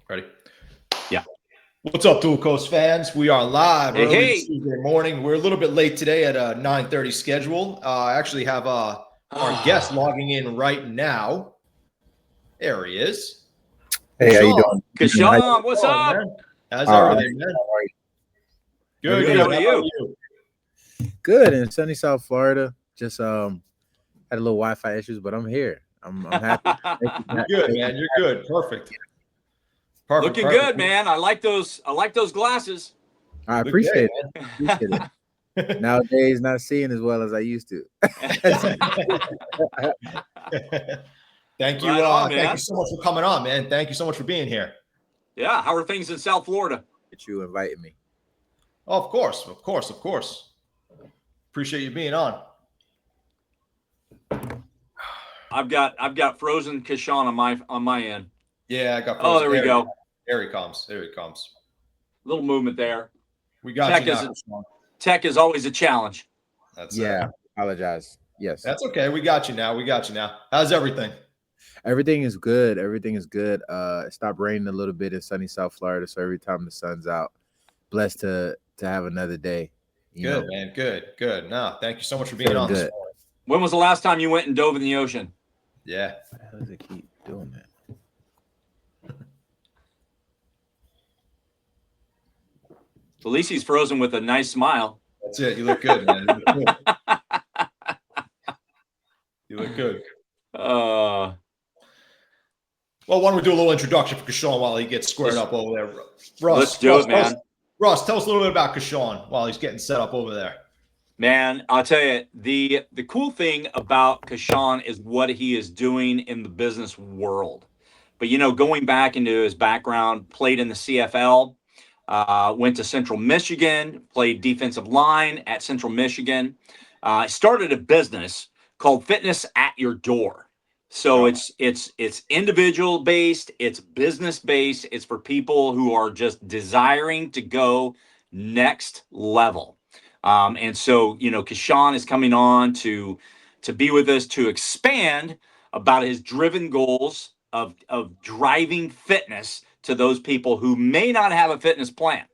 Ready? Yeah. What's up, Dual Coast fans? We are live early Hey. Tuesday morning. We're a little bit late today at a 9:30 schedule. I actually have our guest logging in right now. There he is. Hey, how you Kashawn. doing? Kashawn, what's up? Man? How's everything, man? Good, Good. good. How How are about you? you? Good in sunny South Florida. Just had a little Wi-Fi issues, but I'm here. I'm happy. You're good, man. You're good. Perfect. Looking good, man. I like those glasses. I appreciate it. Nowadays, not seeing as well as I used to. Thank you. Right on, Thank man. you so much for coming on, man. Thank you so much for being here. Yeah. How are things in South Florida? That you invited me. Oh, of course. Appreciate you being on. I've got frozen Kashawn on my end. Yeah, I got. Oh, there we go. There he comes. Little movement there. We got you now. Tech is always a challenge. That's Apologize. Yes, that's okay. We got you now. How's everything? Everything is good. It stopped raining a little bit in sunny South Florida, so every time the sun's out, blessed to have another day. Good, man. Good. No, thank you so much for being on this morning. When was the last time you went and dove in the ocean? Yeah. How does it keep doing that? At least he's frozen with a nice smile. That's it. You look good, man. You look good. Well, why don't we do a little introduction for Kashawn while he gets squared up over there? Russ, let's do it, man. Russ, tell us a little bit about Kashawn while he's getting set up over there. Man, I'll tell you, the cool thing about Kashawn is what he is doing in the business world. But, going back into his background, played in the CFL, went to Central Michigan, played defensive line at Central Michigan. Started a business called Fitness at Your Door. So it's individual based, it's business based, it's for people who are just desiring to go next level. And so, Kashawn is coming on to be with us to expand about his driven goals of driving fitness to those people who may not have a fitness plan.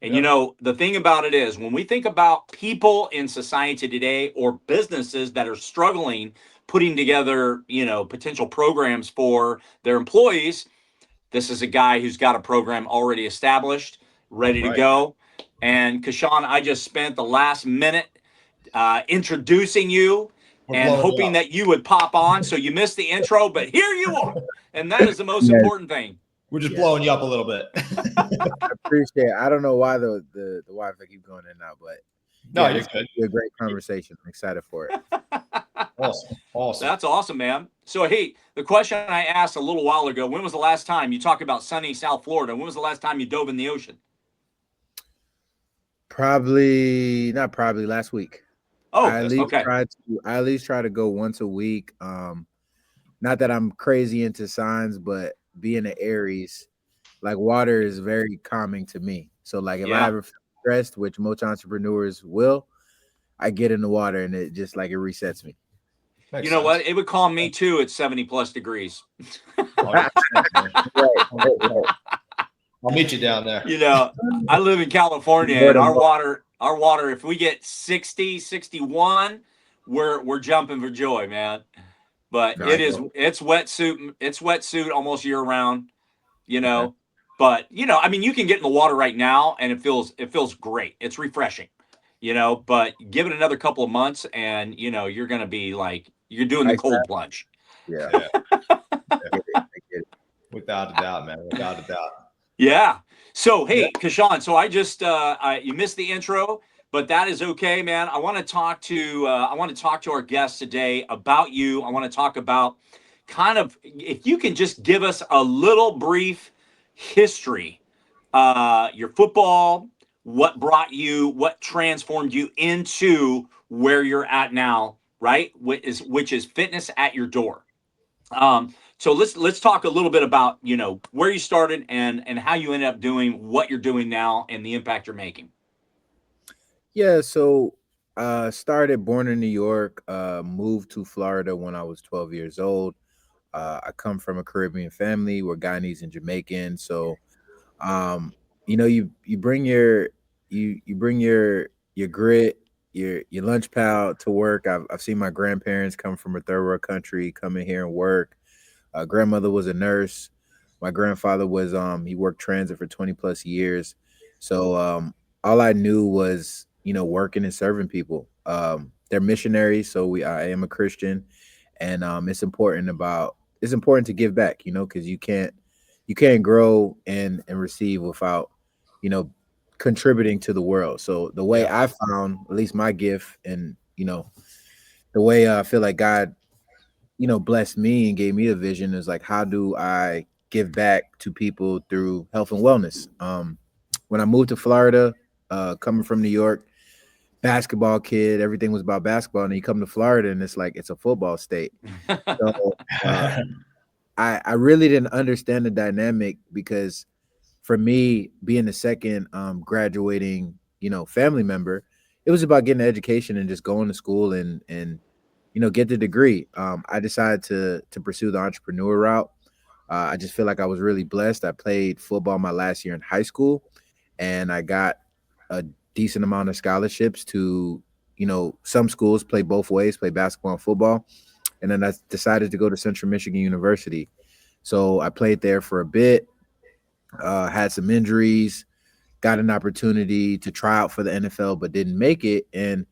And, the thing about it is when we think about people in society today or businesses that are struggling putting together, potential programs for their employees, this is a guy who's got a program already established, ready to go. And Kashawn, I just spent the last minute introducing you and hoping that you would pop on. So you missed the intro, but here you are. And that is the most important thing. We're just blowing you up a little bit. I appreciate it. I don't know why the Wi-Fi keep going in and out, but no, you're good. It's a great conversation. I'm excited for it. Awesome. That's awesome, man. So, hey, the question I asked a little while ago, when was the last time you talked about sunny South Florida? When was the last time you dove in the ocean? Not probably last week. Oh, I at least try to go once a week. Not that I'm crazy into signs, but being an Aries, like water is very calming to me. So like if I ever feel stressed, which most entrepreneurs will, I get in the water and it just like it resets me. You know what? It would calm me too at 70 plus degrees. I'll meet you down there. I live in California and our water, if we get 60, 61, we're jumping for joy, man. But it's wetsuit almost year round, Okay. But I mean, you can get in the water right now and it feels great. It's refreshing, but give it another couple of months and you're going to be like, you're doing the cold plunge. Yeah. I get it. Without a doubt, man. Without a doubt. Yeah. So, hey, Kashawn, so I just, you missed the intro, but that is okay, man. I want to talk to our guests today about you. I want to talk about kind of, if you can just give us a little brief history, your football, what transformed you into where you're at now, right? Which is Fitness at Your Door. So let's talk a little bit about, where you started and how you ended up doing what you're doing now and the impact you're making. Yeah, so born in New York, moved to Florida when I was 12 years old. I come from a Caribbean family. We're Guyanese and Jamaican, so um, you bring you bring your grit, your lunch pal to work. I've seen my grandparents come from a third world country come in here and work. Grandmother was a nurse. My grandfather was he worked transit for 20 plus years. So all I knew was, working and serving people. They're missionaries, so I am a Christian, and it's important to give back, because you can't grow and receive without, you know, contributing to the world. So the way Yeah. I found at least my gift, and the way I feel like God, blessed me and gave me a vision, is like, how do I give back to people through health and wellness? When I moved to Florida, coming from New York, basketball kid, everything was about basketball, and then you come to Florida and it's like it's a football state. So uh, I really didn't understand the dynamic, because for me, being the second graduating, family member, it was about getting an education and just going to school and get the degree. I decided to pursue the entrepreneur route. I just feel like I was really blessed. I played football my last year in high school, and I got a decent amount of scholarships to, some schools play both ways, play basketball and football. And then I decided to go to Central Michigan University. So I played there for a bit, had some injuries, got an opportunity to try out for the NFL, but didn't make it. And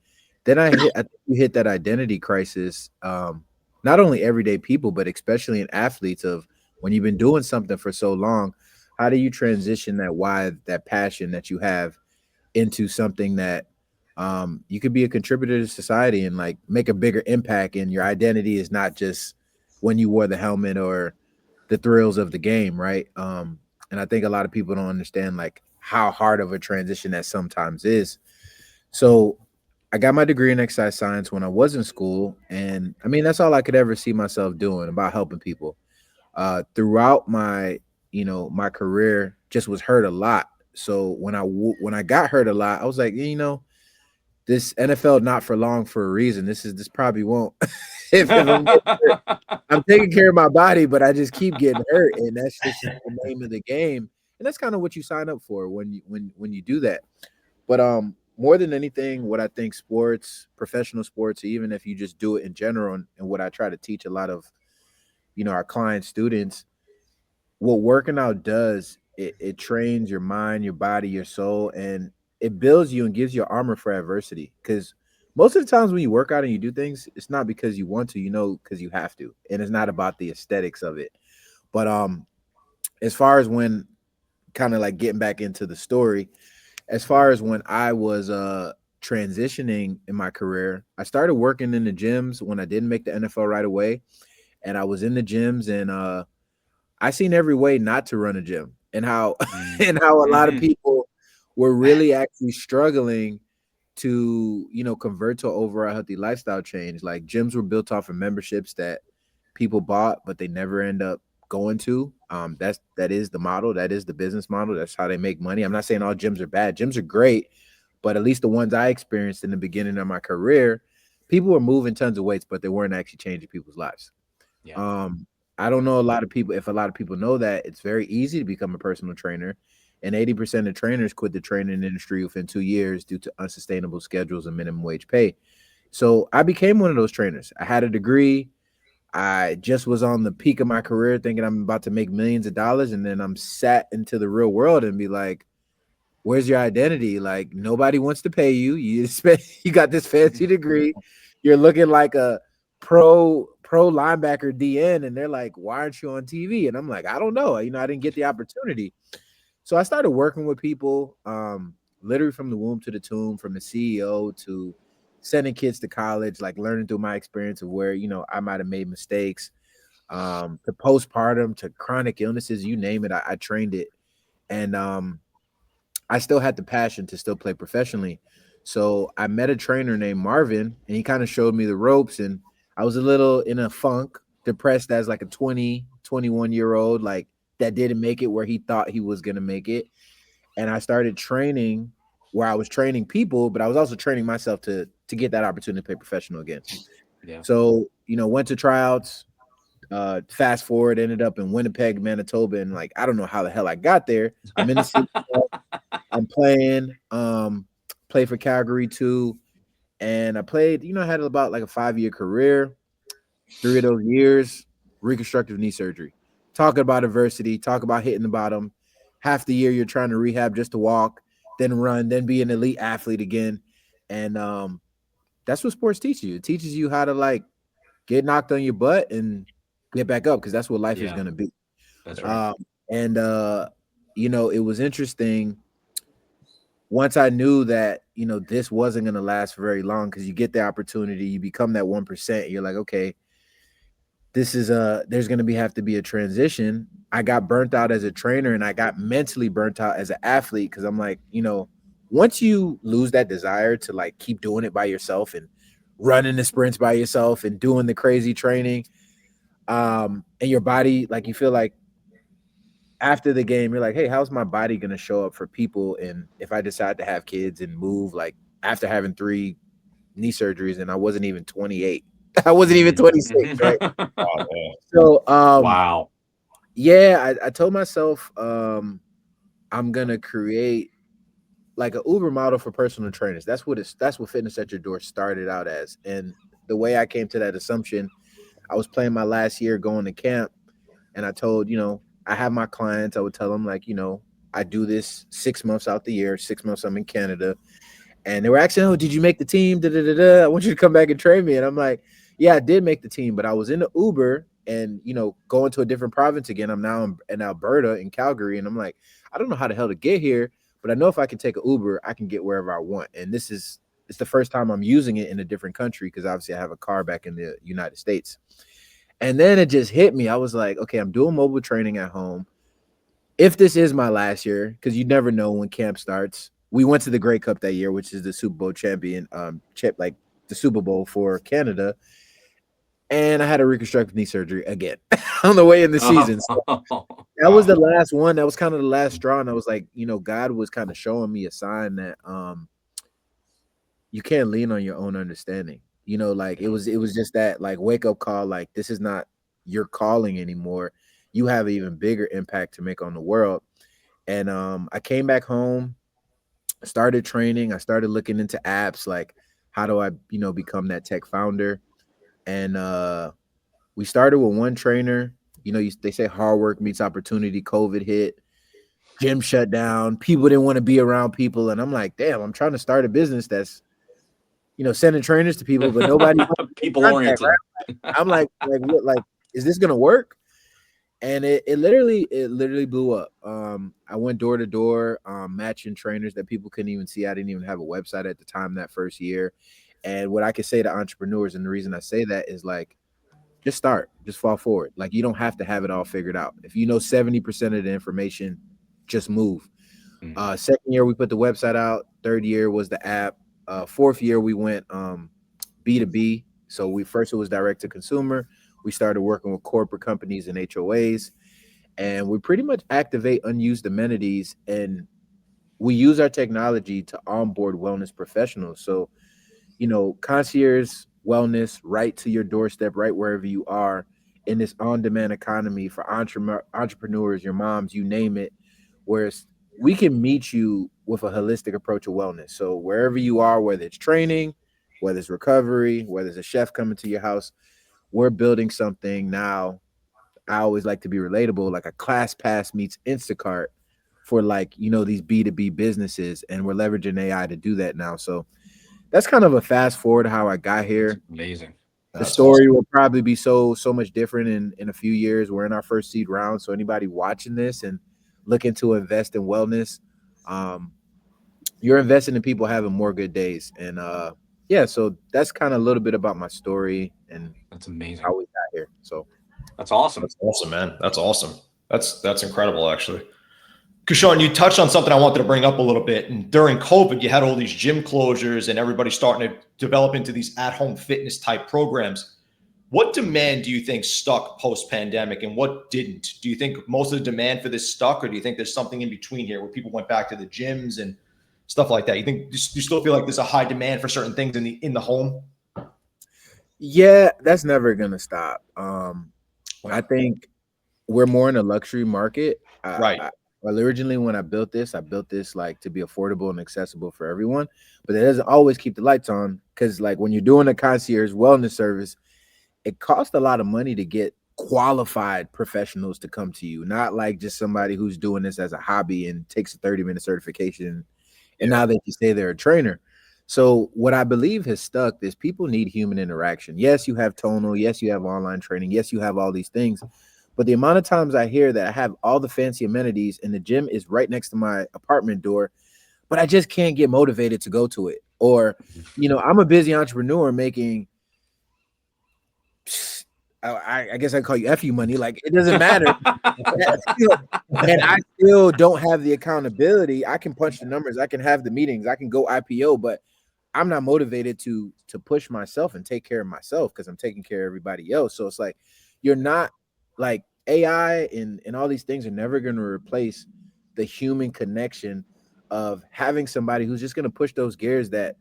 then I think we hit that identity crisis. Not only everyday people, but especially in athletes, of when you've been doing something for so long, how do you transition that passion that you have into something that you could be a contributor to society and like make a bigger impact, and your identity is not just when you wore the helmet or the thrills of the game, right? And I think a lot of people don't understand like how hard of a transition that sometimes is. So I got my degree in exercise science when I was in school, and I mean that's all I could ever see myself doing, about helping people. Throughout my career, just was hurt a lot. So when I got hurt a lot, I was like, this NFL not for long for a reason. This probably won't. If I'm getting hurt, I'm taking care of my body, but I just keep getting hurt, and that's just the name of the game. And that's kind of what you sign up for when you do that. But more than anything, what I think sports, professional sports, even if you just do it in general, and what I try to teach a lot of our client students, what working out does, it trains your mind, your body, your soul, and it builds you and gives you armor for adversity. Because most of the times when you work out and you do things, it's not because you want to, because you have to, and it's not about the aesthetics of it. But as far as when, kind of like getting back into the story, as far as when I was transitioning in my career, I started working in the gyms when I didn't make the NFL right away, and I was in the gyms, and I seen every way not to run a gym, and how Mm. and how a lot of Mhm. people were really actually struggling to, convert to overall healthy lifestyle change. Like, gyms were built off of memberships that people bought, but they never end up going to. That is the model. That is the business model. That's how they make money. I'm not saying all gyms are bad. Gyms are great, but at least the ones I experienced in the beginning of my career, people were moving tons of weights, but they weren't actually changing people's lives. Yeah. Um, I don't know a lot of people. If a lot of people know that, it's very easy to become a personal trainer, and 80% of trainers quit the training industry within 2 years due to unsustainable schedules and minimum wage pay. So I became one of those trainers. I had a degree. I just was on the peak of my career, thinking I'm about to make millions of dollars, and then I'm sat into the real world and be like, where's your identity? Like, nobody wants to pay you. You got this fancy degree. You're looking like a pro linebacker DN, and they're like, why aren't you on TV? And I'm like, I don't know. I didn't get the opportunity. So I started working with people, literally from the womb to the tomb, from the CEO to sending kids to college, like learning through my experience of where, I might have made mistakes, to postpartum, to chronic illnesses, you name it. I trained it. And I still had the passion to still play professionally. So I met a trainer named Marvin, and he kind of showed me the ropes. And I was a little in a funk, depressed as like a 21 year old, like that didn't make it where he thought he was going to make it. And I started training where I was training people, but I was also training myself to get that opportunity to play professional again. Yeah. So, went to tryouts, Fast forward, ended up in Winnipeg, Manitoba, and like I don't know how the hell I got there. I'm in the city. I'm playing. Played for Calgary too, and I played. You know, I had about like a 5-year career. 3 of those years, reconstructive knee surgery. Talk about adversity. Talk about hitting the bottom. Half the year you're trying to rehab just to walk, then run, then be an elite athlete again, and that's what sports teaches you. It teaches you how to like get knocked on your butt and get back up because that's what life is going to be. That's right. And you know, it was interesting once I knew that, you know, this wasn't going to last for very long because you get the opportunity, you become that 1%. You're like, okay, this is there's going to have to be a transition. I got burnt out as a trainer and I got mentally burnt out as an athlete because I'm like, you know, once you lose that desire to like keep doing it by yourself and running the sprints by yourself and doing the crazy training, and your body, like you feel like after the game, you're like, hey, how's my body going to show up for people? And if I decide to have kids and move, like after having 3 knee surgeries and I wasn't even 28, I wasn't even 26, right? So, Wow. yeah, I told myself, I'm going to create like an Uber model for personal trainers. That's what Fitness at Your Door started out as. And the way I came to that assumption, I was playing my last year going to camp and I told, you know, I have my clients, I would tell them like, you know, I do this 6 months out the year, 6 months I'm in Canada. And they were asking, oh, did you make the team? I want you to come back and train me. And I'm like, yeah, I did make the team, but I was in the Uber and, you know, going to a different province again. I'm now in Alberta, in Calgary. And I'm like, I don't know how the hell to get here, but I know if I can take an Uber, I can get wherever I want. And it's the first time I'm using it in a different country because obviously I have a car back in the United States. And then it just hit me. I was like, okay, I'm doing mobile training at home. If this is my last year, because you never know when camp starts. We went to the Grey Cup that year, which is the Super Bowl champion, like the Super Bowl for Canada. And I had a reconstructive knee surgery again on the way in the season. So that was the last one. That was kind of the last straw. And I was like, you know, God was kind of showing me a sign that you can't lean on your own understanding. You know, like it was just that like wake up call, like this is not your calling anymore. You have an even bigger impact to make on the world. And I came back home, started training. I started looking into apps like how do I, you know, become that tech founder. And we started with one trainer. You know, they say hard work meets opportunity. COVID hit, gym shut down. People didn't want to be around people. And I'm like, damn, I'm trying to start a business that's, you know, sending trainers to people, but nobody people oriented. Right? I'm like, what, like, is this gonna work? And it literally blew up. I went door to door, matching trainers that people couldn't even see. I didn't even have a website at the time that first year. And what I can say to entrepreneurs, and the reason I say that is like, just start, just fall forward. Like you don't have to have it all figured out. If you know 70% of the information, just move. Second year we put the website out. Third year was the app. Fourth year we went B2B. So it was direct to consumer. We started working with corporate companies and HOAs, and we pretty much activate unused amenities, and we use our technology to onboard wellness professionals. So, you know, concierge wellness right to your doorstep, right wherever you are in this on-demand economy for entrepreneurs, your moms, you name it, where we can meet you with a holistic approach of wellness. So wherever you are, whether it's training, whether it's recovery, whether it's a chef coming to your house, we're building something now. I always like to be relatable, like a ClassPass meets Instacart for like, you know, these B2B businesses, and we're leveraging AI to do that now. So that's kind of a fast forward how I got here. That's amazing. The story will probably be so much different in a few years. We're in our first seed round. So anybody watching this and looking to invest in wellness, you're investing in people having more good days. And yeah, so that's kind of a little bit about my story and that's amazing how we got here. So that's awesome. That's awesome, man. That's awesome. That's incredible, actually. Kashawn, you touched on something I wanted to bring up a little bit. And during COVID, you had all these gym closures and everybody starting to develop into these at-home fitness type programs. What demand do you think stuck post-pandemic and what didn't? Do you think most of the demand for this stuck, or do you think there's something in between here where people went back to the gyms and stuff like that? You still feel like there's a high demand for certain things in the home? Yeah, that's never gonna stop. I think we're more in a luxury market. Right. Well, originally when I built this like to be affordable and accessible for everyone, but it doesn't always keep the lights on because like when you're doing a concierge wellness service, it costs a lot of money to get qualified professionals to come to you, not like just somebody who's doing this as a hobby and takes a 30-minute certification and now they can say they're a trainer. So what I believe has stuck is people need human interaction. Yes, you have tonal. Yes, you have online training. Yes, you have all these things. But the amount of times I hear that I have all the fancy amenities and the gym is right next to my apartment door, but I just can't get motivated to go to it. Or, I'm a busy entrepreneur making, I guess I call you FU money. Like it doesn't matter. And I still don't have the accountability. I can punch the numbers. I can have the meetings. I can go IPO, but I'm not motivated to push myself and take care of myself because I'm taking care of everybody else. So it's like you're not like AI and all these things are never going to replace the human connection of having somebody who's just going to push those gears that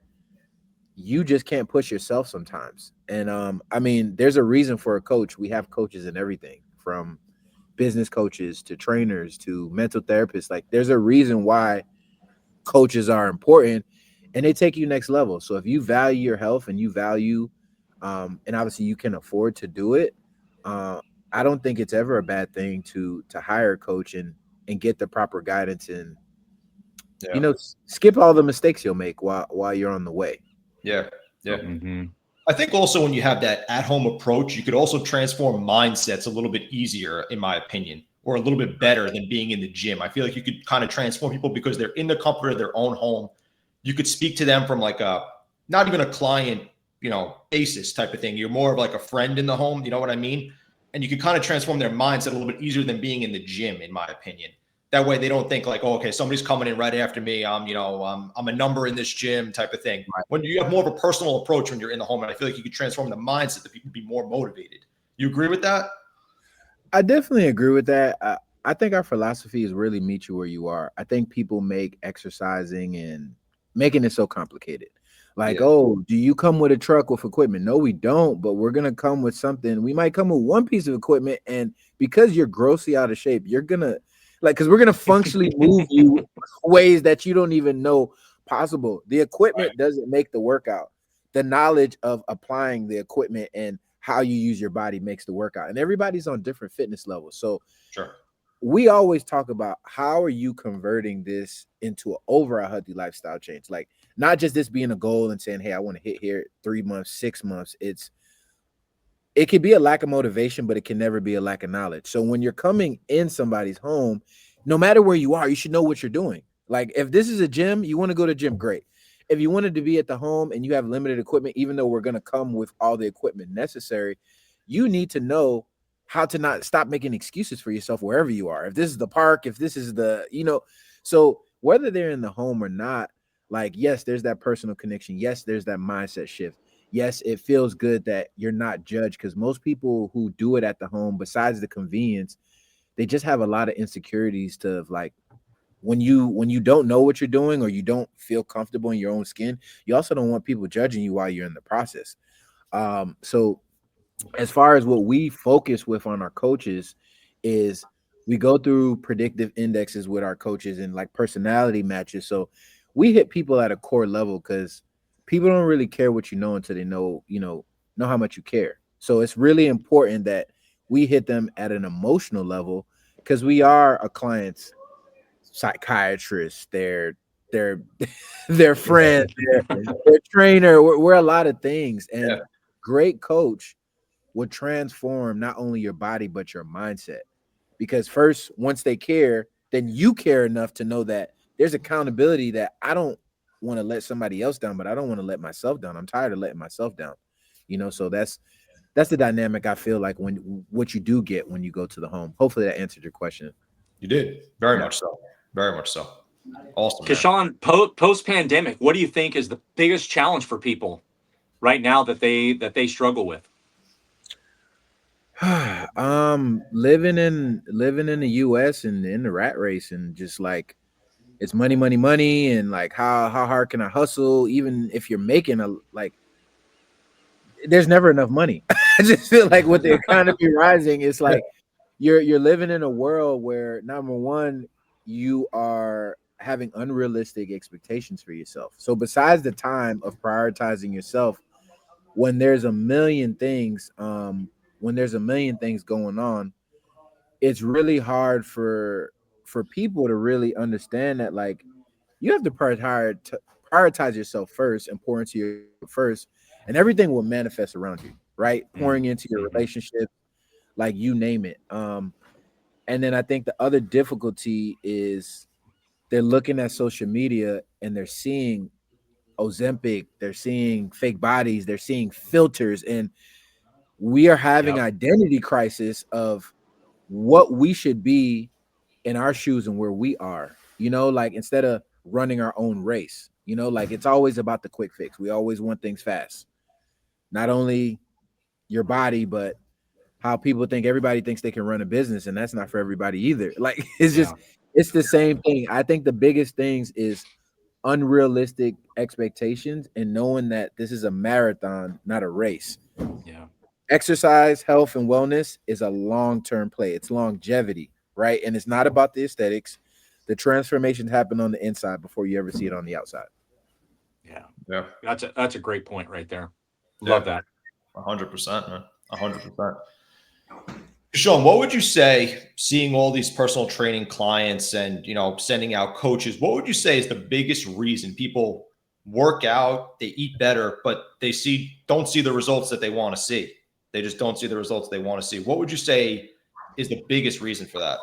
you just can't push yourself sometimes. And I mean, there's a reason for a coach. We have coaches in everything from business coaches to trainers to mental therapists. Like there's a reason why coaches are important and they take you next level. So if you value your health and you value and obviously you can afford to do it, I don't think it's ever a bad thing to hire a coach and get the proper guidance and skip all the mistakes you'll make while you're on the way. Yeah. Mm-hmm. I think also when you have that at-home approach, you could also transform mindsets a little bit easier, in my opinion, or a little bit better than being in the gym. I feel like you could kind of transform people because they're in the comfort of their own home. You could speak to them from like not even a client, basis type of thing. You're more of like a friend in the home. You know what I mean? And you could kind of transform their mindset a little bit easier than being in the gym, in my opinion. That way they don't think like, oh, okay, somebody's coming in right after me. I'm a number in this gym type of thing. Right. When you have more of a personal approach when you're in the home, and I feel like you could transform the mindset that people be more motivated. You agree with that? I definitely agree with that. I think our philosophy is really meet you where you are. I think people make exercising and making it so complicated. Like, oh, do you come with a truck with equipment? No, we don't, but we're going to come with something. We might come with one piece of equipment, and because you're grossly out of shape, you're going to because we're going to functionally move you ways that you don't even know possible. The equipment doesn't make the workout. The knowledge of applying the equipment and how you use your body makes the workout, and everybody's on different fitness levels. So sure, we always talk about how are you converting this into over a healthy lifestyle change? Like not just this being a goal and saying, hey, I want to hit here 3 months, 6 months. It could be a lack of motivation, but it can never be a lack of knowledge. So when you're coming in somebody's home, no matter where you are, you should know what you're doing. Like if this is a gym, you want to go to gym, great. If you wanted to be at the home and you have limited equipment, even though we're going to come with all the equipment necessary, you need to know how to not stop making excuses for yourself wherever you are. If this is the park, if this is the, so whether they're in the home or not, like, yes, there's that personal connection. Yes, there's that mindset shift. Yes, it feels good that you're not judged because most people who do it at the home, besides the convenience, they just have a lot of insecurities to like, when you don't know what you're doing or you don't feel comfortable in your own skin, you also don't want people judging you while you're in the process. So as far as what we focus with on our coaches is we go through predictive indexes with our coaches and like personality matches. So we hit people at a core level because people don't really care what you know until they know how much you care. So it's really important that we hit them at an emotional level because we are a client's psychiatrist, their their friend, their trainer. We're a lot of things, and great coach would transform not only your body but your mindset. Because first, once they care, then you care enough to know that there's accountability that I don't want to let somebody else down, but I don't want to let myself down. I'm tired of letting myself down. So that's the dynamic I feel like when what you do get when you go to the home. Hopefully that answered your question. You did. Very much so. Very much so. Awesome. Kashawn, post pandemic, what do you think is the biggest challenge for people right now that they struggle with? Living in the US and in the rat race and just like it's money, money, money, and like how hard can I hustle even if you're making there's never enough money. I just feel like with the economy rising, it's like you're living in a world where number one, you are having unrealistic expectations for yourself. So besides the time of prioritizing yourself, when there's a million things, going on, it's really hard for people to really understand that like you have to prioritize yourself first and pour into yourself first, and everything will manifest around you, right? Pouring into your Mm-hmm. relationship, like you name it. And then I think the other difficulty is they're looking at social media and they're seeing Ozempic, they're seeing fake bodies, they're seeing filters, and we are having Yep. identity crisis of what we should be in our shoes and where we are. Like instead of running our own race, like it's always about the quick fix. We always want things fast. Not only your body, but how people think everybody thinks they can run a business, and that's not for everybody either. Like Yeah. it's the same thing. I think the biggest things is unrealistic expectations and knowing that this is a marathon, not a race. Yeah. Exercise, health, and wellness is a long-term play. It's longevity, right? And it's not about the aesthetics. The transformations happen on the inside before you ever see it on the outside. Yeah. Yeah. That's a great point right there. Yeah. Love that. 100%, man. 100%. Kashawn, what would you say, seeing all these personal training clients and, sending out coaches, what would you say is the biggest reason people work out, they eat better, but they don't see the results that they want to see? They just don't see the results they want to see. What would you say is the biggest reason for that?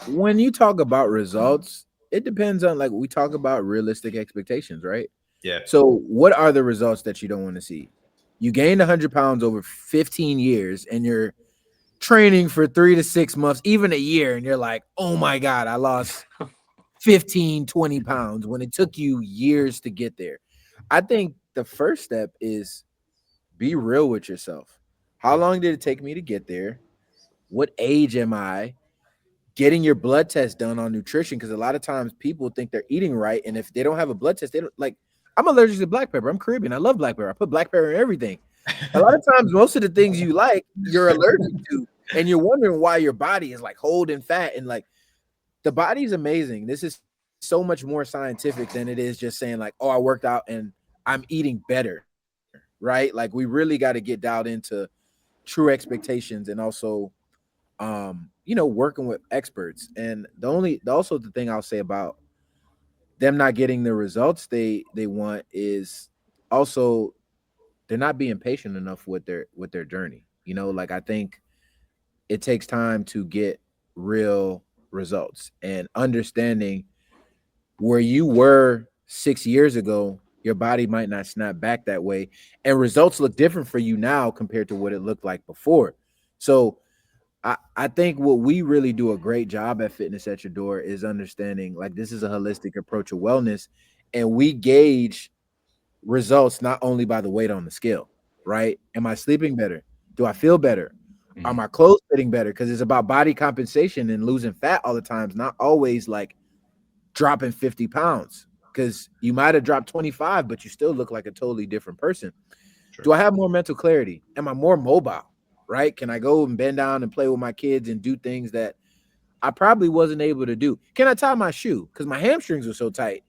When you talk about results, it depends on, like, we talk about realistic expectations, right? Yeah. So what are the results that you don't want to see? You gained 100 pounds over 15 years and you're training for 3 to 6 months, even a year, and you're like, oh my God, I lost 15, 20 pounds when it took you years to get there. I think the first step is be real with yourself. How long did it take me to get there? What age am I? Getting your blood test done on nutrition, because a lot of times people think they're eating right, and if they don't have a blood test, they don't like. I'm allergic to black pepper. I'm Caribbean. I love black pepper. I put black pepper in everything. A lot of times, most of the things you like, you're allergic to, and you're wondering why your body is like holding fat. And like the body's amazing. This is so much more scientific than it is just saying like, oh, I worked out and I'm eating better, right? Like we really got to get dialed into true expectations and also working with experts. And the thing I'll say about them not getting the results they want is also they're not being patient enough with their journey. Like I think it takes time to get real results, and understanding where you were 6 years ago, your body might not snap back that way, and results look different for you now compared to what it looked like before. So I think what we really do a great job at Fitness at Your Door is understanding like this is a holistic approach of wellness, and we gauge results not only by the weight on the scale, right? Am I sleeping better? Do I feel better? Are my clothes fitting better? Because it's about body compensation and losing fat all the times, not always like dropping 50 pounds. Because you might have dropped 25, but you still look like a totally different person. Sure. Do I have more mental clarity? Am I more mobile? Right? Can I go and bend down and play with my kids and do things that I probably wasn't able to do? Can I tie my shoe? Because my hamstrings were so tight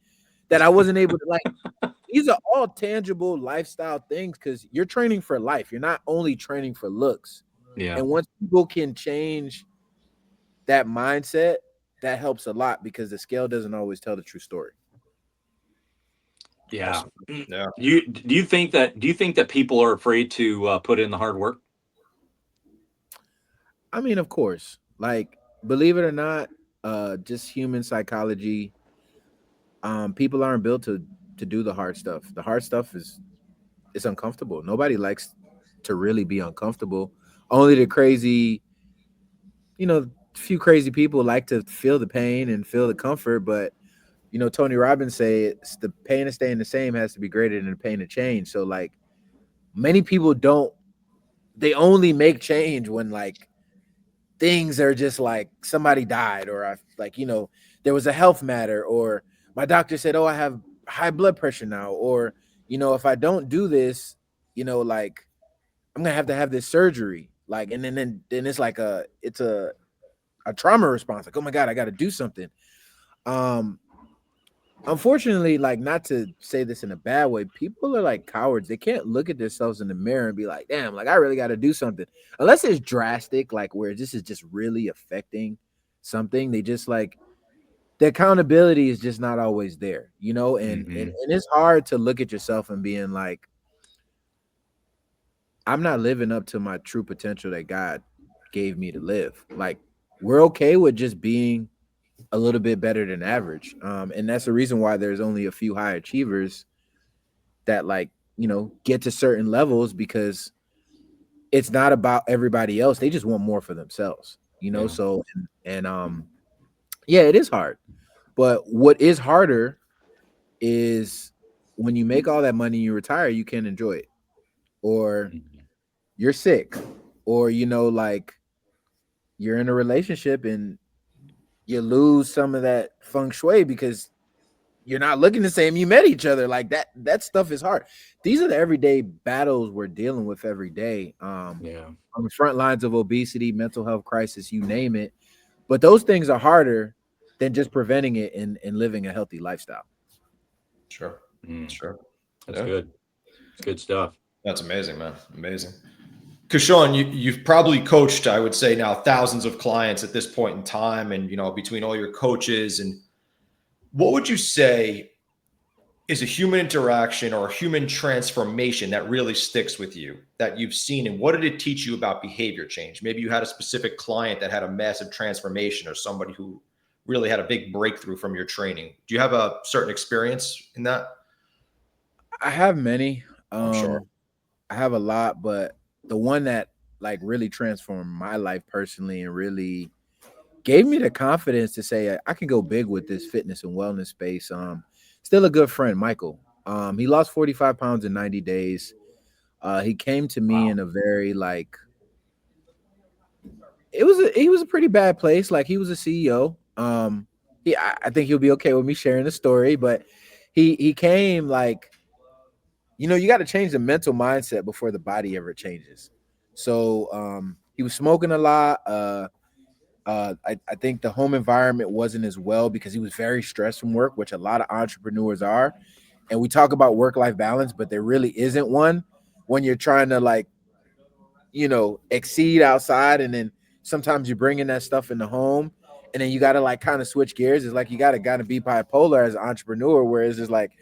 that I wasn't able to like. These are all tangible lifestyle things because you're training for life. You're not only training for looks. Yeah. And once people can change that mindset, that helps a lot because the scale doesn't always tell the true story. Yeah. Awesome. Yeah. Do you think that people are afraid to put in the hard work? I mean, of course, like believe it or not, just human psychology. People aren't built to do the hard stuff. The hard stuff it's uncomfortable. Nobody likes to really be uncomfortable. Only the crazy, few crazy people like to feel the pain and feel the comfort. But Tony Robbins say it's the pain of staying the same has to be greater than the pain of change. So like many people don't. They only make change when like things are just like somebody died or I like there was a health matter or my doctor said, oh, I have high blood pressure now, or if I don't do this, like I'm gonna have to have this surgery. Like, and then it's like it's a trauma response. Like, oh my God, I gotta do something. Um, Unfortunately, like, not to say this in a bad way, people are like cowards. They can't look at themselves in the mirror and be like, damn, like I really gotta do something. Unless it's drastic, like where this is just really affecting something. They just like the accountability is just not always there, and Mm-hmm. it's hard to look at yourself and being like, I'm not living up to my true potential that God gave me to live. Like, we're okay with just being a little bit better than average. And that's the reason why there's only a few high achievers that, like, get to certain levels, because it's not about everybody else. They just want more for themselves, Yeah. So, yeah, it is hard. But what is harder is when you make all that money, you retire, you can't enjoy it, or Mhm. you're sick, or like you're in a relationship and you lose some of that feng shui because you're not looking the same. You met each other. Like that stuff is hard. These are the everyday battles we're dealing with every day. Yeah. On the front lines of obesity, mental health crisis, you name it. But those things are harder than just preventing it and living a healthy lifestyle. Sure. Mm. Sure. That's Yeah. good. It's good stuff. That's amazing, man. Amazing. Kashawn, you've probably coached, I would say now, thousands of clients at this point in time. And, between all your coaches, and what would you say is a human interaction or a human transformation that really sticks with you that you've seen? And what did it teach you about behavior change? Maybe you had a specific client that had a massive transformation, or somebody who really had a big breakthrough from your training. Do you have a certain experience in that? I have many. I'm sure. I have a lot, but the one that like really transformed my life personally and really gave me the confidence to say I can go big with this fitness and wellness space. Still a good friend, Michael. He lost 45 pounds in 90 days. He came to me Wow. in a very like he was a pretty bad place. Like, he was a CEO. I think he'll be okay with me sharing the story, but he came like, you got to change the mental mindset before the body ever changes. So he was smoking a lot. I think the home environment wasn't as well because he was very stressed from work, which a lot of entrepreneurs are. And we talk about work-life balance, but there really isn't one when you're trying to like, exceed outside. And then sometimes you bring in that stuff in the home, and then you got to like kind of switch gears. It's like you got to be bipolar as an entrepreneur, whereas it's like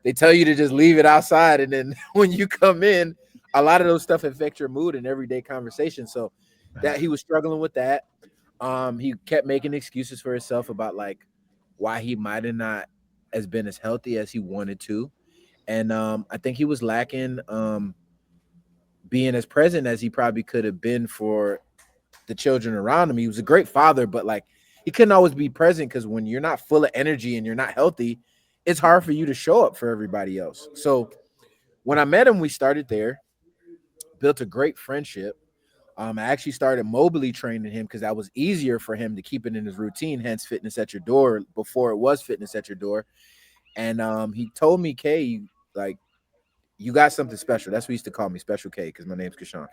they tell you to just leave it outside. And then when you come in, a lot of those stuff affect your mood and everyday conversation. So that he was struggling with that. He kept making excuses for himself about like why he might have not as been as healthy as he wanted to. And I think he was lacking being as present as he probably could have been for the children around him. He was a great father, but like he couldn't always be present because when you're not full of energy and you're not healthy, it's hard for you to show up for everybody else. So when I met him, we started there, built a great friendship. I actually started mobily training him because that was easier for him to keep it in his routine, hence fitness at your door before it was fitness at your door. And he told me, Kay, like, you got something special. That's what he used to call me, Special K, because my name's Kashawn.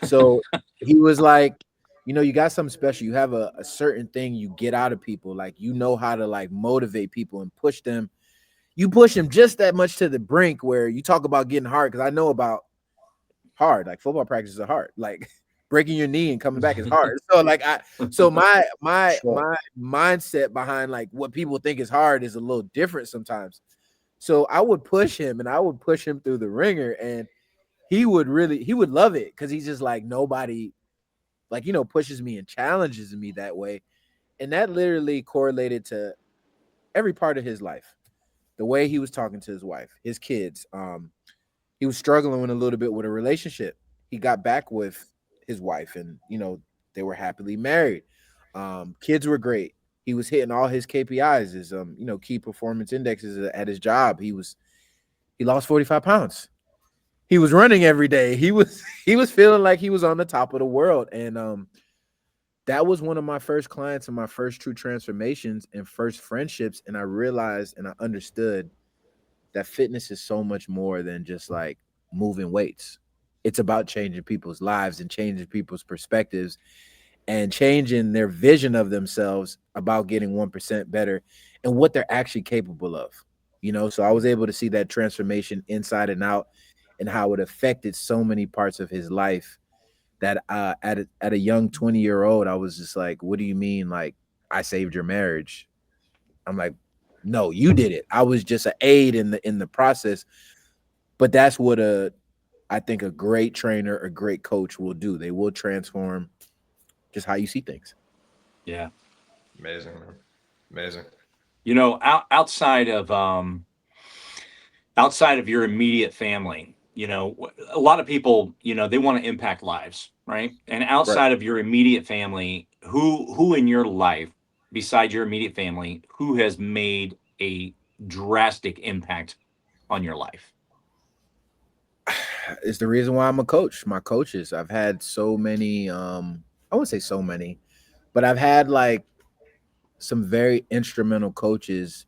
So he was like, you got something special. You have a certain thing you get out of people. Like, you know how to like motivate people and push them. You push them just that much to the brink where you talk about getting hard. Cause I know about hard, like football practices are hard. Like breaking your knee and coming back is hard. So like my mindset behind like what people think is hard is a little different sometimes. So I would push him and I would push him through the ringer, and he would love it because he's just like nobody like pushes me and challenges me that way. And that literally correlated to every part of his life. The way he was talking to his wife, his kids. He was struggling a little bit with a relationship. He got back with his wife, and they were happily married. Kids were great. He was hitting all his KPIs, his key performance indexes at his job. He lost 45 pounds. He was running every day. He was feeling like he was on the top of the world. And that was one of my first clients and my first true transformations and first friendships. And I realized and I understood that fitness is so much more than just like moving weights. It's about changing people's lives and changing people's perspectives and changing their vision of themselves about getting 1% better and what they're actually capable of. So I was able to see that transformation inside and out and how it affected so many parts of his life that at a young 20-year-old, I was just like, what do you mean? Like, I saved your marriage? I'm like, no, you did it. I was just an aid in the process. But that's what I think a great trainer, a great coach will do. They will transform just how you see things. Yeah. Amazing, man. Amazing. Outside of your immediate family, a lot of people, they want to impact lives, right? And Right. outside of your immediate family, who in your life, besides your immediate family, who has made a drastic impact on your life? It's the reason why I'm a coach. My coaches, I've had so many, I wouldn't say so many, but I've had like some very instrumental coaches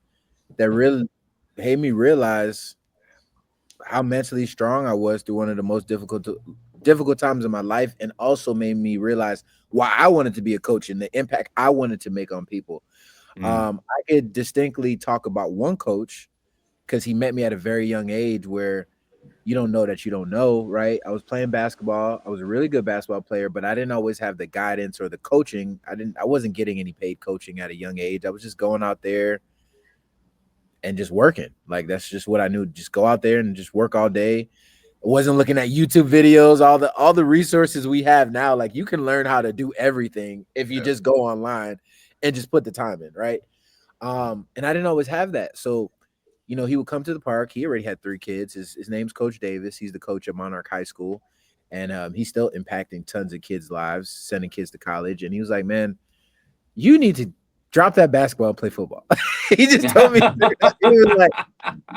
that really made me realize how mentally strong I was through one of the most difficult times in my life, and also made me realize why I wanted to be a coach and the impact I wanted to make on people. I could distinctly talk about one coach because he met me at a very young age where you don't know that you don't know, right? I was playing basketball. I was a really good basketball player, but I didn't always have the guidance or the coaching. I wasn't getting any paid coaching at a young age. I was just going out there and just working. Like that's just what I knew. Just go out there and just work all day. I wasn't looking at YouTube videos, all the resources we have now. Like you can learn how to do everything if you just go online and just put the time in, right? And I didn't always have that. So, he would come to the park. He already had 3 kids. His name's Coach Davis. He's the coach at Monarch High School. And he's still impacting tons of kids' lives, sending kids to college. And he was like, man, you need to drop that basketball and play football. He just told me,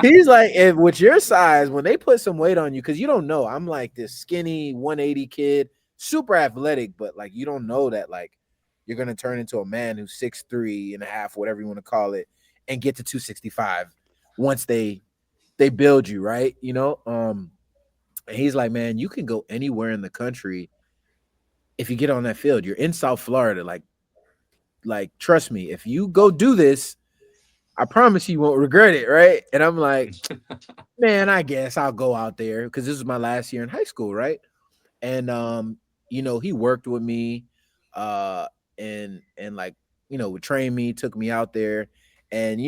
he's like, if with your size, when they put some weight on you, because you don't know, I'm like this skinny 180 kid, super athletic, but like you don't know that like you're gonna turn into a man who's 6'3.5", whatever you want to call it, and get to 265 once they build you, right? And he's like, man, you can go anywhere in the country if you get on that field. You're in South Florida, like trust me, if you go do this, I promise you won't regret it, right? And I'm like, man, I guess I'll go out there because this is my last year in high school, right? And he worked with me, uh, and like would train me, took me out there, and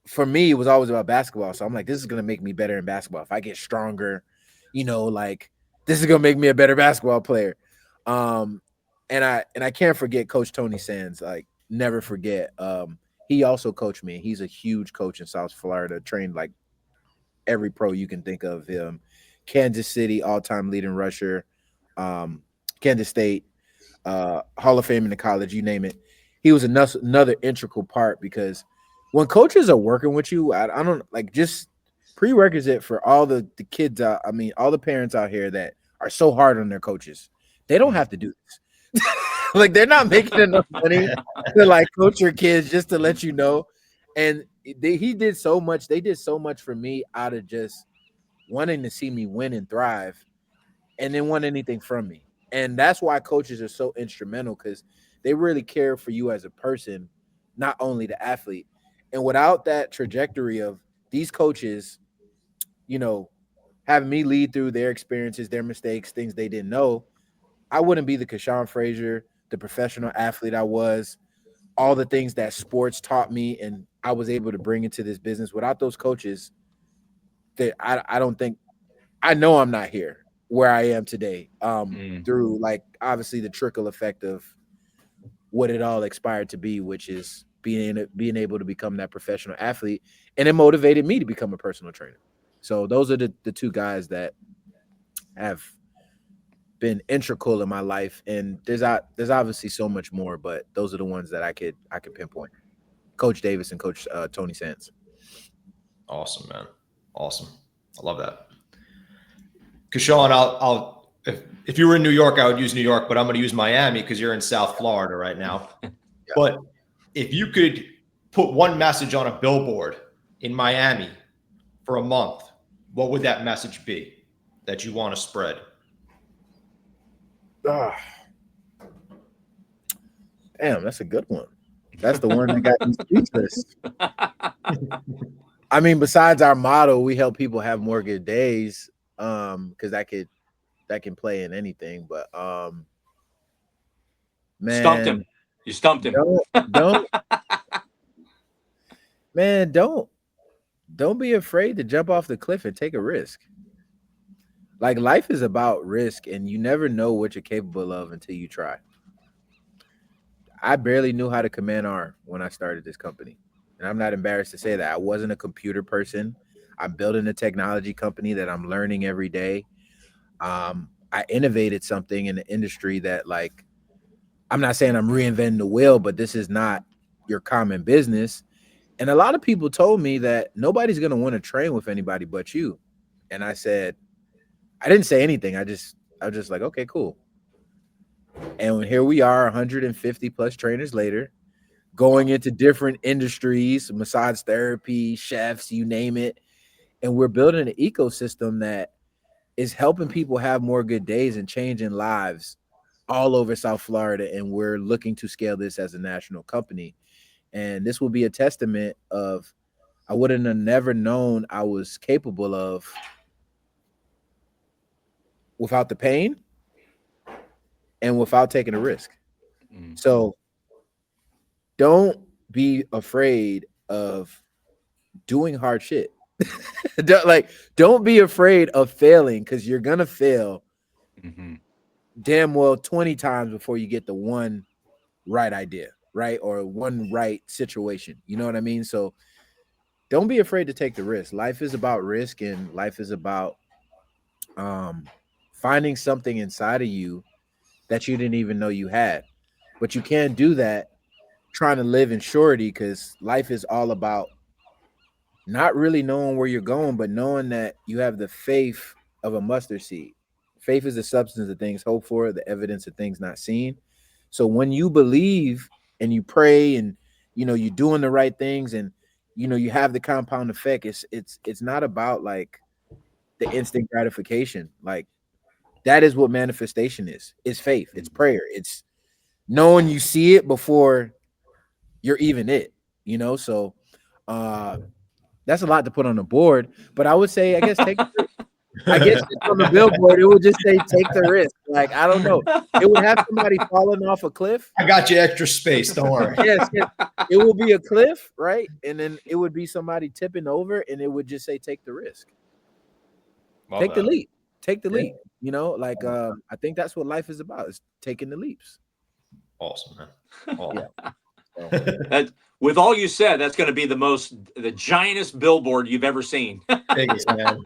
for me, it was always about basketball. So I'm like, this is gonna make me better in basketball. If I get stronger, like this is gonna make me a better basketball player. Um, and I can't forget Coach Tony Sands. Like, never forget. He also coached me. He's a huge coach in South Florida, trained like every pro you can think of him. Kansas City, all-time leading rusher. Kansas State, Hall of Fame in the college, you name it. He was another integral part because when coaches are working with you, I don't like just prerequisite for all the kids out. I mean, all the parents out here that are so hard on their coaches. They don't have to do this. Like they're not making enough money to like coach your kids just to let you know. And he did so much. They did so much for me out of just wanting to see me win and thrive, and didn't want anything from me. And that's why coaches are so instrumental because they really care for you as a person, not only the athlete. And without that trajectory of these coaches, having me lead through their experiences, their mistakes, things they didn't know, I wouldn't be the Kashawn Fraser, the professional athlete I was, all the things that sports taught me and I was able to bring into this business. Without those coaches, that I don't think, I know I'm not here where I am today. Through like obviously the trickle effect of what it all expired to be, which is being able to become that professional athlete, and it motivated me to become a personal trainer. So those are the 2 guys that have been integral in my life, and there's obviously so much more, but those are the ones that I could pinpoint. Coach Davis and Coach Tony Sands. Awesome, man. Awesome. I love that. Kashawn, I'll if you were in New York, I would use New York, but I'm going to use Miami because you're in South Florida right now. Yeah. But if you could put one message on a billboard in Miami for a month, what would that message be that you want to spread? Damn, that's a good one. That's the one that got me speechless. I mean, besides our motto, we help people have more good days. Because that can play in anything. But man, Stumped him. You stumped him. Don't man, don't be afraid to jump off the cliff and take a risk. Like, life is about risk, and you never know what you're capable of until you try. I barely knew how to Command R when I started this company. And I'm not embarrassed to say that. I wasn't a computer person. I'm building a technology company that I'm learning every day. I innovated something in the industry that, like, I'm not saying I'm reinventing the wheel, but this is not your common business. And a lot of people told me that nobody's going to want to train with anybody but you. And I said, I didn't say anything. I was just like, okay, cool. And here we are, 150 plus trainers later, going into different industries, massage therapy, chefs, you name it. And we're building an ecosystem that is helping people have more good days and changing lives all over South Florida. And we're looking to scale this as a national company. And this will be a testament of, I wouldn't have never known I was capable of without the pain and without taking a risk. So don't be afraid of doing hard shit. Don't be afraid of failing, because you're gonna fail damn well 20 times before you get the one right idea, right? Or one right situation. You know what I mean? So don't be afraid to take the risk. Life is about risk, and life is about finding something inside of you that you didn't even know you had. But you can't do that trying to live in surety, because life is all about not really knowing where you're going, but knowing that you have the faith of a mustard seed. Faith is the substance of things hoped for, the evidence of things not seen. So when you believe and you pray and you're doing the right things, and you have the compound effect, it's not about like the instant gratification. Like, that is what manifestation is. It's faith, it's prayer, it's knowing you see it before you're even it, so that's a lot to put on the board. But I would say, I guess, I guess on the billboard, it would just say, take the risk. Like, I don't know. It would have somebody falling off a cliff. I got you extra space. Don't worry. Yes. It will be a cliff, right? And then it would be somebody tipping over, and it would just say, take the risk. Take the leap. Take the leap. I think that's what life is about, is taking the leaps. Awesome, man. Awesome. Yeah. With all you said, that's going to be the giantest billboard you've ever seen. Biggest, man.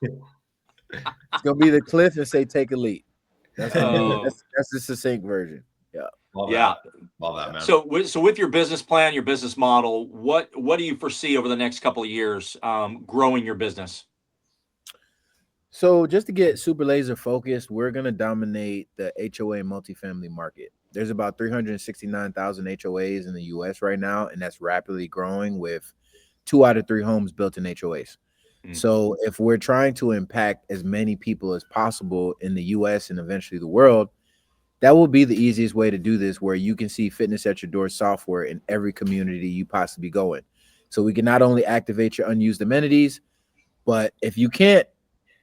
It's going to be the cliff and say, take a leap. That's the succinct version. Yeah. Love that, man. So with your business plan, your business model, what do you foresee over the next couple of years growing your business? So just to get super laser focused, we're going to dominate the HOA multifamily market. There's about 369,000 HOAs in the U.S. right now, and that's rapidly growing, with 2 out of 3 homes built in HOAs. So if we're trying to impact as many people as possible in the U.S. and eventually the world, that will be the easiest way to do this, where you can see Fitness at Your Door software in every community you possibly go in. So we can not only activate your unused amenities, but if you can't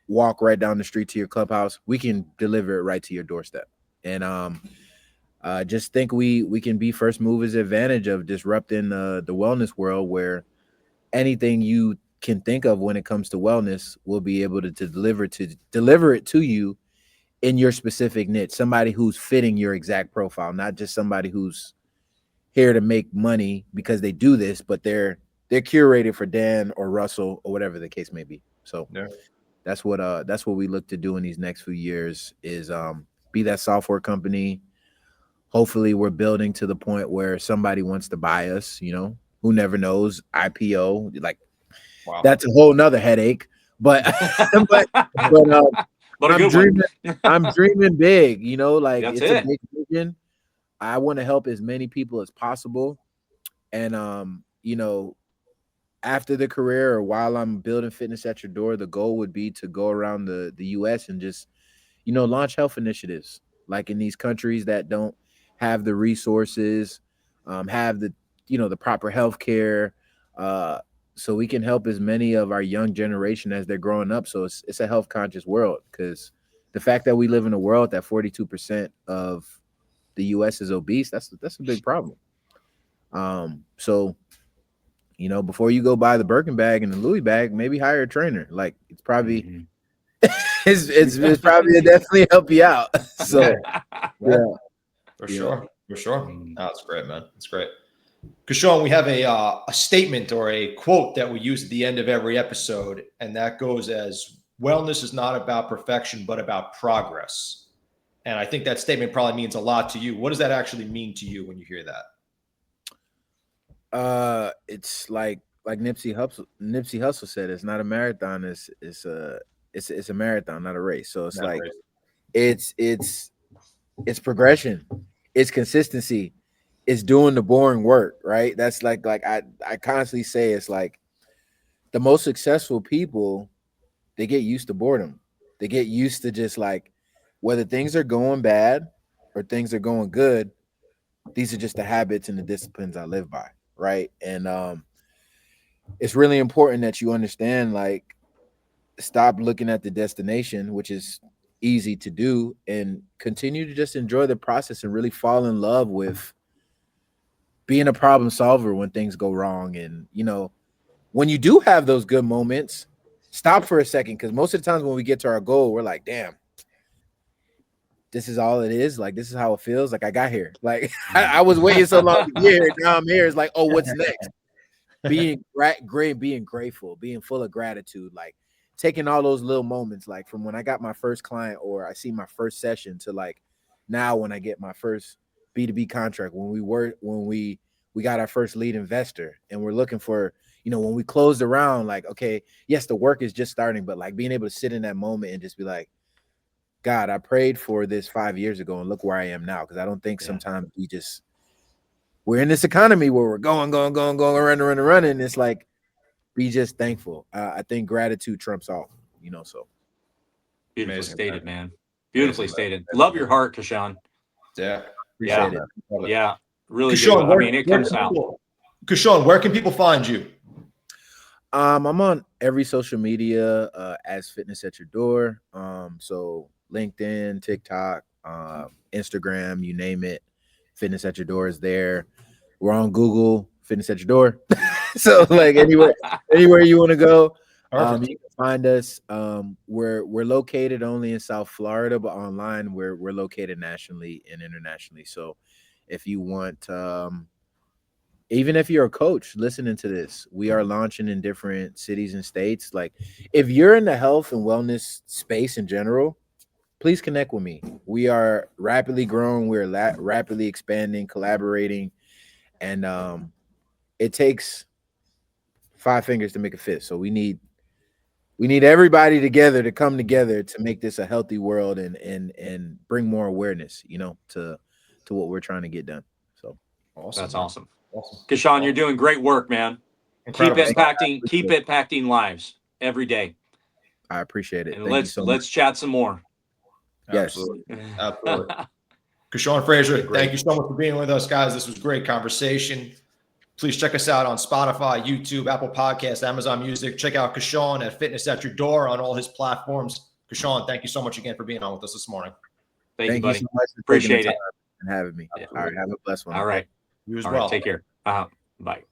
walk right down the street to your clubhouse, we can deliver it right to your doorstep. And just think we can be first movers advantage of disrupting the wellness world, where anything you can think of when it comes to wellness, we'll be able to deliver it to you in your specific niche, somebody who's fitting your exact profile, not just somebody who's here to make money because they do this, but they're curated for Dan or Russell or whatever the case may be. So that's what we look to do in these next few years, is be that software company. Hopefully we're building to the point where somebody wants to buy us, who never knows, IPO, like, wow. That's a whole nother headache, but I'm dreaming big, like, that's it's a big vision. I want to help as many people as possible. And, after the career or while I'm building Fitness at Your Door, the goal would be to go around the US and just, launch health initiatives like in these countries that don't have the resources, have the, the proper health care, so we can help as many of our young generation as they're growing up. So it's a health conscious world, because the fact that we live in a world that 42% of the US is obese, that's a big problem. So before you go buy the Birkin bag and the Louis bag, maybe hire a trainer. Like, it's probably it's probably definitely help you out. So yeah, for sure. Mm. No, that's great, man. That's great. Kashawn, we have a statement or a quote that we use at the end of every episode, and that goes as, wellness is not about perfection, but about progress. And I think that statement probably means a lot to you. What does that actually mean to you when you hear that? It's like Nipsey Hussle said, it's not a marathon, it's a marathon, not a race. So it's Not like right. it's progression, it's consistency, it's doing the boring work, right? That's like I constantly say, it's like the most successful people, they get used to boredom. They get used to just like, whether things are going bad or things are going good, these are just the habits and the disciplines I live by, right? And it's really important that you understand, like, stop looking at the destination, which is easy to do, and continue to just enjoy the process and really fall in love with being a problem solver when things go wrong. And when you do have those good moments, stop for a second, because most of the times when we get to our goal, we're like, damn, this is all it is. Like, this is how it feels. Like, I got here. Like, I was waiting so long to get here. Now I'm here. It's like, oh, what's next? Being great, being grateful, being full of gratitude, like taking all those little moments, like from when I got my first client or I see my first session, to like now when I get my first B2B contract, when we got our first lead investor, and we're looking for, when we closed around, like, okay, yes, the work is just starting, but like being able to sit in that moment and just be like, God, I prayed for this 5 years ago and look where I am now. Because I don't think sometimes we're in this economy where we're going, running. It's like, be just thankful. I think gratitude trumps all, so. Beautifully Amazing, stated, man. man. Beautifully Amazing, stated. man. Love your heart, Kashawn. Yeah. Appreciate it. Love it. Yeah, really do. Kashawn, I mean, it comes out. Kashawn, where can people find you? I'm on every social media as Fitness at Your Door. So LinkedIn, TikTok, Instagram, you name it. Fitness at Your Door is there. We're on Google, Fitness at Your Door. So like anywhere you want to go, you can find us. We're located only in South Florida, but online we're located nationally and internationally. So if you want, even if you're a coach listening to this, we are launching in different cities and states. Like, if you're in the health and wellness space in general, please connect with me. We are rapidly growing. We're rapidly expanding, collaborating, and it takes 5 fingers to make a fist. So we need everybody together to come together to make this a healthy world and bring more awareness, to what we're trying to get done. So Awesome. That's awesome. Kashawn, you're doing great work, man. Incredible. Keep impacting lives every day. I appreciate it. And Thank you so much. let's chat some more. Yes. Absolutely. Kashawn Fraser, thank you so much for being with us, guys. This was a great conversation. Please check us out on Spotify, YouTube, Apple Podcasts, Amazon Music. Check out Kashawn at Fitness at Your Door on all his platforms. Kashawn, thank you so much again for being on with us this morning. Thank you, buddy. So much for Appreciate taking the it time and having me. Yeah. All right. Have a blessed one. All right. You as All well. right. Take care. Bye.